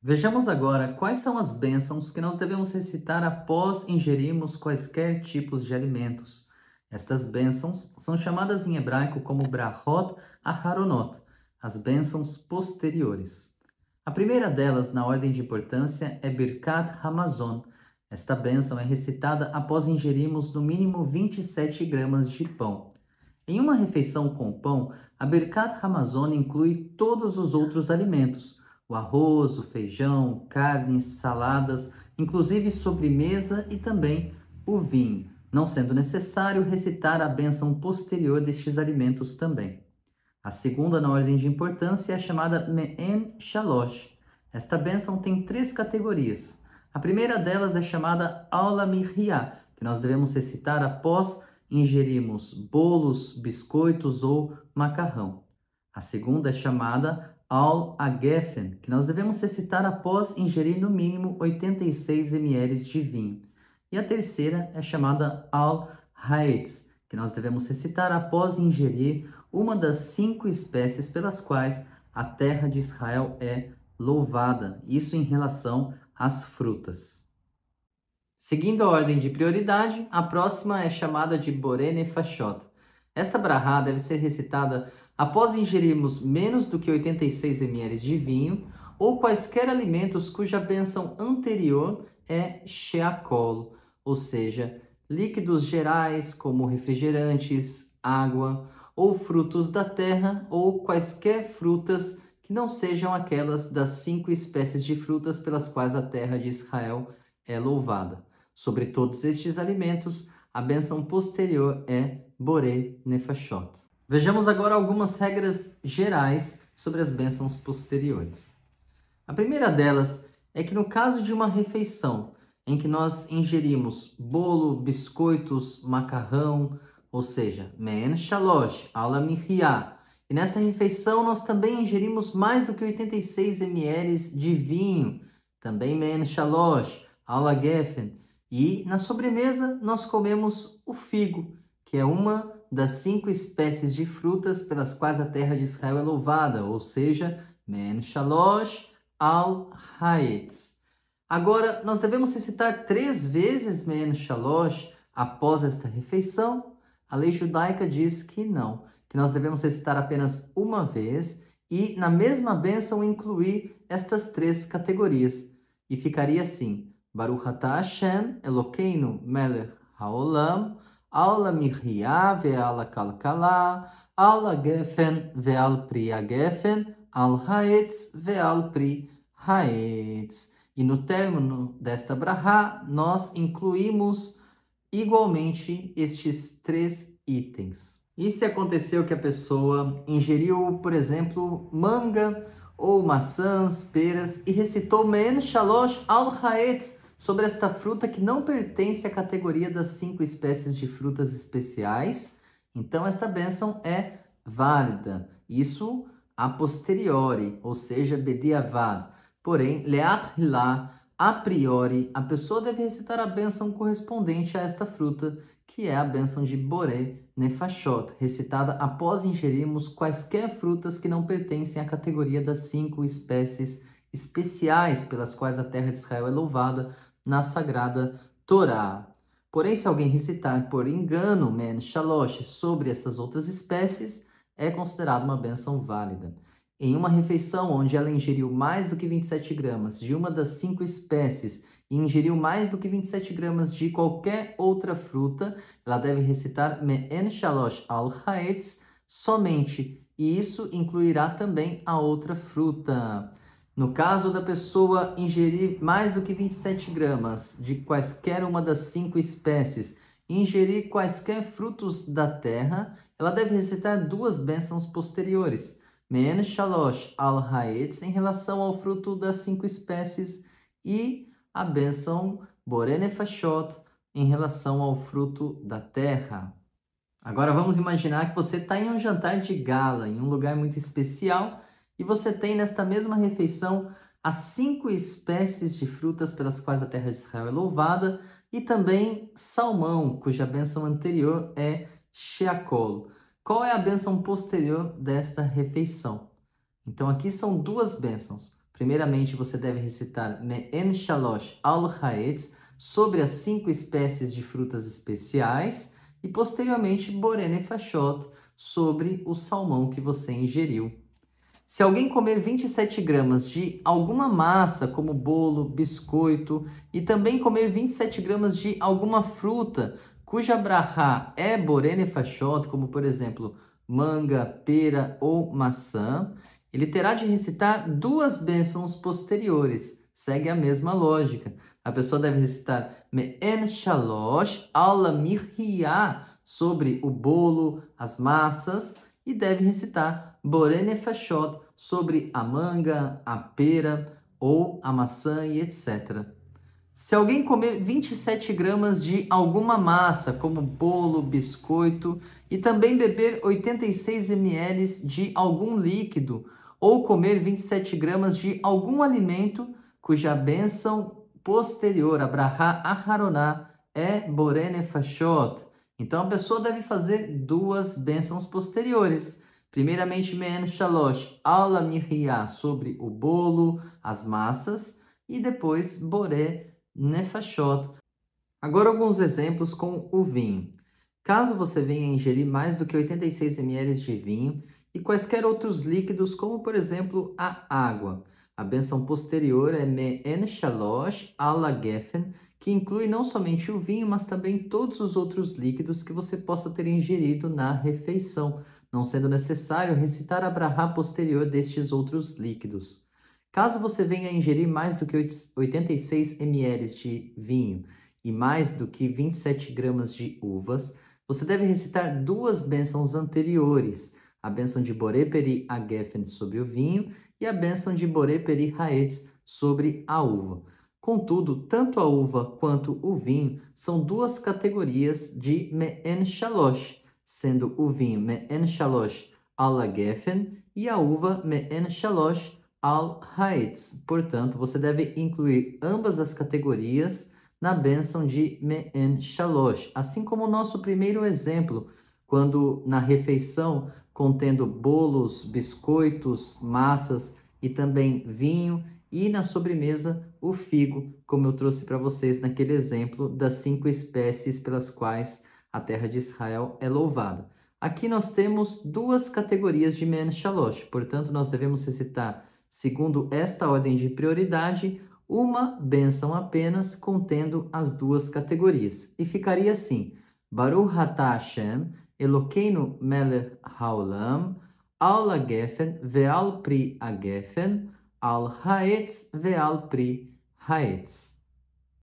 Vejamos agora quais são as bênçãos que nós devemos recitar após ingerirmos quaisquer tipos de alimentos. Estas bênçãos são chamadas em hebraico como Brachot Aharonot, as bênçãos posteriores. A primeira delas, na ordem de importância, é Birkat Hamazon. Esta bênção é recitada após ingerirmos no mínimo 27 gramas de pão. Em uma refeição com pão, a Birkat Hamazon inclui todos os outros alimentos, o arroz, o feijão, carnes, saladas, inclusive sobremesa e também o vinho, não sendo necessário recitar a bênção posterior destes alimentos também. A segunda na ordem de importância é a chamada Me'en Shalosh. Esta bênção tem três categorias. A primeira delas é chamada Aula Mihriah, que nós devemos recitar após ingerirmos bolos, biscoitos ou macarrão. A segunda é chamada Al Agefen, que nós devemos recitar após ingerir no mínimo 86 ml de vinho. E a terceira é chamada Al Haetz, que nós devemos recitar após ingerir uma das 5 espécies pelas quais a terra de Israel é louvada, isso em relação às frutas. Seguindo a ordem de prioridade, a próxima é chamada de Boré Nefashot. Esta brahá deve ser recitada após ingerirmos menos do que 86 ml de vinho ou quaisquer alimentos cuja bênção anterior é Sheakol, ou seja, líquidos gerais como refrigerantes, água ou frutos da terra ou quaisquer frutas que não sejam aquelas das 5 espécies de frutas pelas quais a terra de Israel é louvada. Sobre todos estes alimentos, a bênção posterior é Boré Nefashot. Vejamos agora algumas regras gerais sobre as bênçãos posteriores. A primeira delas é que no caso de uma refeição em que nós ingerimos bolo, biscoitos, macarrão, ou seja, Men Shalosh, Aula Mihriah, e nesta refeição nós também ingerimos mais do que 86 ml de vinho, também Men Shalosh, Aula Geffen, e na sobremesa nós comemos o figo, que é uma das 5 espécies de frutas pelas quais a terra de Israel é louvada, ou seja, Men Shalosh Al Haetz. Agora, nós devemos recitar 3 vezes Men Shalosh após esta refeição? A lei judaica diz que não, que nós devemos recitar apenas uma vez e na mesma bênção incluir estas 3 categorias. E ficaria assim: Baruch atah Hashem Elokeinu melech haolam, Aula Mihriah ve'al kalkala, Aula Gefen ve'al pri Gefen, Al Haetz ve'al pri Haetz. E no término desta brahá, nós incluímos igualmente estes 3 itens. E se aconteceu que a pessoa ingeriu, por exemplo, manga ou maçãs, peras e recitou Men Shalosh Al Haetz sobre esta fruta que não pertence à categoria das 5 espécies de frutas especiais, então esta bênção é válida. Isso a posteriori, ou seja, bediavad. Porém, leat hilá, a priori, a pessoa deve recitar a bênção correspondente a esta fruta, que é a bênção de Boré Nefashot, recitada após ingerirmos quaisquer frutas que não pertencem à categoria das 5 espécies especiais pelas quais a terra de Israel é louvada na sagrada Torá. Porém, se alguém recitar por engano Men Shalosh sobre essas outras espécies, é considerado uma bênção válida. Em uma refeição onde ela ingeriu mais do que 27 gramas de uma das 5 espécies e ingeriu mais do que 27 gramas de qualquer outra fruta, ela deve recitar Me'en Shalosh Al Haetz somente, e isso incluirá também a outra fruta. No caso da pessoa ingerir mais do que 27 gramas de quaisquer uma das 5 espécies e ingerir quaisquer frutos da terra, ela deve recitar 2 bênçãos posteriores. Men Shalosh Al Haetz em relação ao fruto das 5 espécies e a bênção Boré Nefashot em relação ao fruto da terra. Agora vamos imaginar que você está em um jantar de gala, em um lugar muito especial, e você tem nesta mesma refeição as 5 espécies de frutas pelas quais a terra de Israel é louvada e também salmão, cuja bênção anterior é Sheakol. Qual é a bênção posterior desta refeição? Então aqui são 2 bênçãos. Primeiramente, você deve recitar Me'en Shalosh al Haetz, sobre as 5 espécies de frutas especiais, e posteriormente Boré Nefashot, sobre o salmão que você ingeriu. Se alguém comer 27 gramas de alguma massa, como bolo, biscoito, e também comer 27 gramas de alguma fruta, cuja brahá é Boré Nefashot, como por exemplo manga, pera ou maçã, ele terá de recitar 2 bênçãos posteriores. Segue a mesma lógica. A pessoa deve recitar Me'en Shalosh al Mirhiah, sobre o bolo, as massas, e deve recitar Boré Nefashot, sobre a manga, a pera ou a maçã e etc. Se alguém comer 27 gramas de alguma massa, como bolo, biscoito, e também beber 86 ml de algum líquido, ou comer 27 gramas de algum alimento cuja bênção posterior, a Brahá Aharoná, é Boré Nefashot, então a pessoa deve fazer 2 bênçãos posteriores. Primeiramente, Me'en Shalosh al Mirhiah, sobre o bolo, as massas, e depois Boré Nefashot. Agora alguns exemplos com o vinho. Caso você venha ingerir mais do que 86 ml de vinho e quaisquer outros líquidos, como por exemplo a água, a bênção posterior é Me'en Shalosh al Gefen, que inclui não somente o vinho, mas também todos os outros líquidos que você possa ter ingerido na refeição, não sendo necessário recitar a brahá posterior destes outros líquidos. Caso você venha ingerir mais do que 86 ml de vinho e mais do que 27 gramas de uvas, você deve recitar 2 bênçãos anteriores, a bênção de Boré Peri Agefen sobre o vinho e a bênção de Boré Peri Haetz sobre a uva. Contudo, tanto a uva quanto o vinho são 2 categorias de Me'en Shalosh, sendo o vinho Me'en Shalosh al Gefen e a uva Me'en Shalosh al Haetz. Portanto, você deve incluir ambas as categorias na bênção de Me'en Shalosh, assim como o nosso primeiro exemplo, quando na refeição contendo bolos, biscoitos, massas e também vinho, e na sobremesa o figo, como eu trouxe para vocês naquele exemplo das 5 espécies pelas quais a terra de Israel é louvada. Aqui nós temos 2 categorias de Me'en Shalosh, portanto nós devemos recitar, segundo esta ordem de prioridade, uma bênção apenas contendo as 2 categorias. E ficaria assim: Baruch atah Hashem, Elokeinu melech haolam, al hagefen ve'al pri hagefen, al haetz ve'al pri haetz.